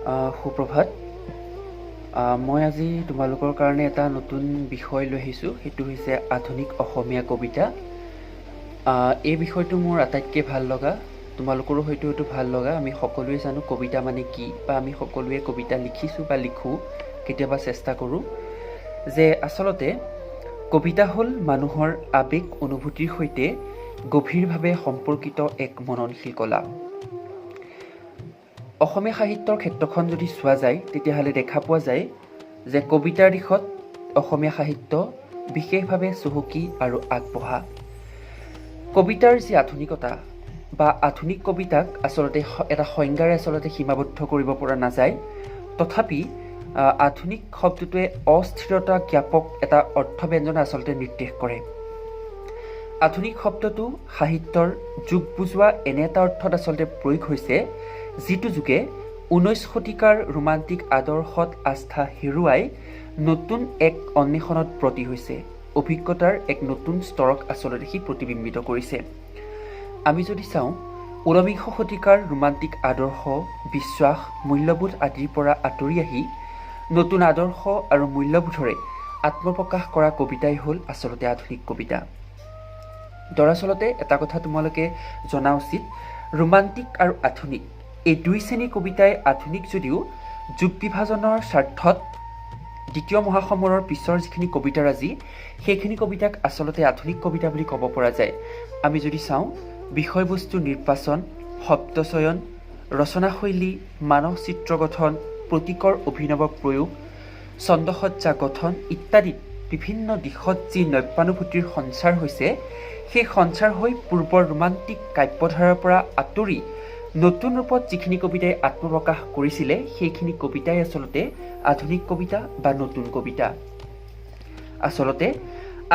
সুপ্ৰভাত। মই আজি তোমালোকৰ কাৰণে এটা নতুন বিষয় লৈ আহিছোঁ, সেইটো হৈছে আধুনিক অসমীয়া কবিতা। এই বিষয়টো মোৰ আটাইতকৈ ভাল লগা, তোমালোকৰো হয়তো এইটো ভাল লগা। আমি সকলোৱে জানো কবিতা মানে কি, বা আমি সকলোৱে কবিতা লিখিছোঁ বা লিখোঁ, কেতিয়াবা চেষ্টা কৰোঁ। যে আচলতে কবিতা হ'ল মানুহৰ আৱেগ অনুভূতিৰ সৈতে গভীৰভাৱে সম্পৰ্কিত এক মননশীল কলা। অসমীয়া সাহিত্যৰ ক্ষেত্ৰখন যদি চোৱা যায় তেতিয়াহ'লে দেখা পোৱা যায় যে কবিতাৰ দিশত অসমীয়া সাহিত্য বিশেষভাৱে চহকী আৰু আগবঢ়া। কবিতাৰ যি আধুনিকতা বা আধুনিক কবিতাক আচলতে এটা সংজ্ঞাৰে সীমাবদ্ধ কৰিব পৰা নাযায়। তথাপি আধুনিক শব্দটোৱে অস্থিৰতা জ্ঞাপক এটা অৰ্থব্যঞ্জনা আচলতে নিৰ্দেশ কৰে। আধুনিক শব্দটো সাহিত্যৰ যুগ বুজোৱা এনে এটা অৰ্থত আচলতে প্ৰয়োগ হৈছে যিটো যুগে 19 শতিকাৰ ৰোমান্টিক আদৰ্শত আস্থা হেৰুৱাই নতুন এক অন্বেষণত ব্ৰতী হৈছে। অভিজ্ঞতাৰ এক নতুন স্তৰক আচলতে সি প্ৰতিবিম্বিত কৰিছে। আমি যদি চাওঁ 19বিংশ শতিকাৰ ৰোমান্টিক আদৰ্শ, বিশ্বাস, মূল্যবোধ আদিৰ পৰা আঁতৰি আহি নতুন আদৰ্শ আৰু মূল্যবোধৰে আত্মপ্ৰকাশ কৰা কবিতাই হ'ল আচলতে আধুনিক কবিতা। দৰাচলতে এটা কথা তোমালোকে জনা উচিত, ৰোমান্টিক আৰু আধুনিক এই দুই শ্ৰেণীৰ কবিতাই আধুনিক যদিও যুগ বিভাজনৰ স্বাৰ্থত দ্বিতীয় মহাসমৰৰ পিছৰ যিখিনি কবিতাৰাজি, সেইখিনি কবিতাক আচলতে আধুনিক কবিতা বুলি ক'ব পৰা যায়। আমি যদি চাওঁ বিষয়বস্তু নিৰ্বাচন, শব্দচয়ন, ৰচনাশৈলী, মানস চিত্ৰ গঠন, প্ৰতীকৰ অভিনৱ প্ৰয়োগ, ছন্দসজ্জা গঠন ইত্যাদি বিভিন্ন দিশত যি নব্যানুভূতিৰ সঞ্চাৰ হৈছে, সেই সঞ্চাৰ হৈ পূৰ্বৰ ৰোমান্টিক কাব্যধাৰাৰ পৰা আঁতৰি নতুন ৰূপত যিখিনি কবিতাই আত্মপ্ৰকাশ কৰিছিলে সেইখিনি কবিতাই আচলতে আধুনিক কবিতা বা নতুন কবিতা। আচলতে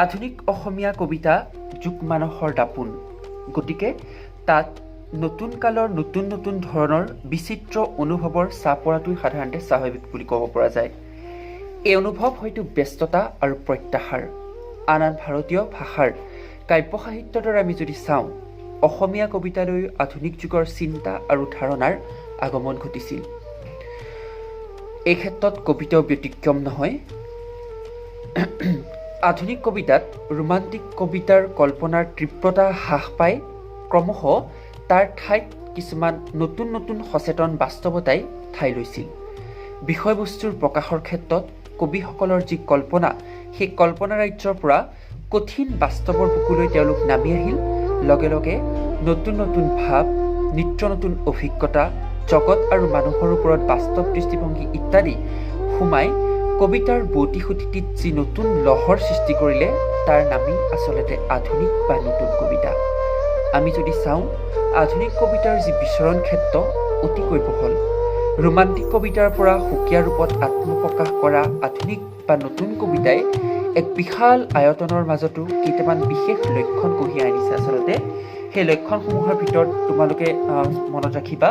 আধুনিক অসমীয়া কবিতা যুগ মানসৰ দাপোন। গতিকে তাত নতুন কালৰ নতুন নতুন ধৰণৰ বিচিত্ৰ অনুভৱৰ ছাঁ পৰাটোই সাধাৰণতে স্বাভাৱিক বুলি ক'ব পৰা যায়। এই অনুভৱ হয়তো ব্যস্ততা আৰু প্ৰত্যাহাৰ। আন আন ভাৰতীয় ভাষাৰ কাব্য সাহিত্যৰ দৰে আমি যদি চাওঁ, অসমীয়া কবিতালৈ আধুনিক যুগৰ চিন্তা আৰু ধাৰণাৰ আগমন ঘটিছিল। এই ক্ষেত্ৰত কবিতাও ব্যতিক্ৰম নহয়। আধুনিক কবিতাত ৰোমান্টিক কবিতাৰ কল্পনাৰ তীব্ৰতা হ্ৰাস পাই ক্ৰমশ তাৰ ঠাইত কিছুমান নতুন নতুন সচেতন বাস্তৱতাই ঠাই লৈছিল। বিষয়বস্তুৰ প্ৰকাশৰ ক্ষেত্ৰত কবিসকলৰ যি কল্পনা, সেই কল্পনা ৰাজ্যৰ পৰা কঠিন বাস্তৱৰ বুকুলৈ তেওঁলোক নামি আহিল। লগে লগে নতুন নতুন ভাৱ, নিত্য নতুন অভিজ্ঞতা, জগত আৰু মানুহৰ ওপৰত বাস্তৱ দৃষ্টিভংগী ইত্যাদি সোমাই কবিতাৰ বৌতি সুতিটিত যি নতুন লহৰ সৃষ্টি কৰিলে, তাৰ নামেই আচলতে আধুনিক বা নতুন কবিতা। আমি যদি চাওঁ আধুনিক কবিতাৰ যি বিচৰণ ক্ষেত্ৰ অতিকৈ বহল। ৰোমান্টিক কবিতাৰ পৰা সুকীয়া ৰূপত আত্মপ্ৰকাশ কৰা আধুনিক বা নতুন কবিতাই এক বিশাল আয়তনৰ মাজতো কেইটামান বিশেষ লক্ষণ কঢ়িয়াই আনিছে। আচলতে সেই লক্ষণসমূহৰ ভিতৰত তোমালোকে মনত ৰাখিবা,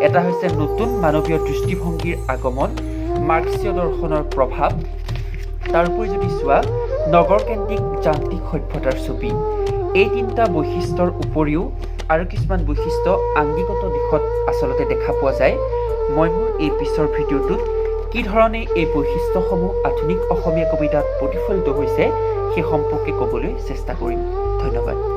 এটা হৈছে নতুন মানৱীয় দৃষ্টিভংগীৰ আগমন, মাৰ্ক্সীয় দৰ্শনৰ প্ৰভাৱ, তাৰোপৰি যদি চোৱা নগৰকেন্দ্ৰিক যান্ত্ৰিক সভ্যতাৰ ছবি। এই তিনিটা বৈশিষ্ট্যৰ উপৰিও আৰু কিছুমান বৈশিষ্ট্য আংগিকত দিশত আচলতে দেখা পোৱা যায়। মই মোৰ এই পিছৰ ভিডিঅ'টোত কি ধৰণে এই বৈশিষ্ট্যসমূহ আধুনিক অসমীয়া কবিতাত প্ৰতিফলিত হৈছে সেই সম্পৰ্কে ক'বলৈ চেষ্টা কৰিম। ধন্যবাদ।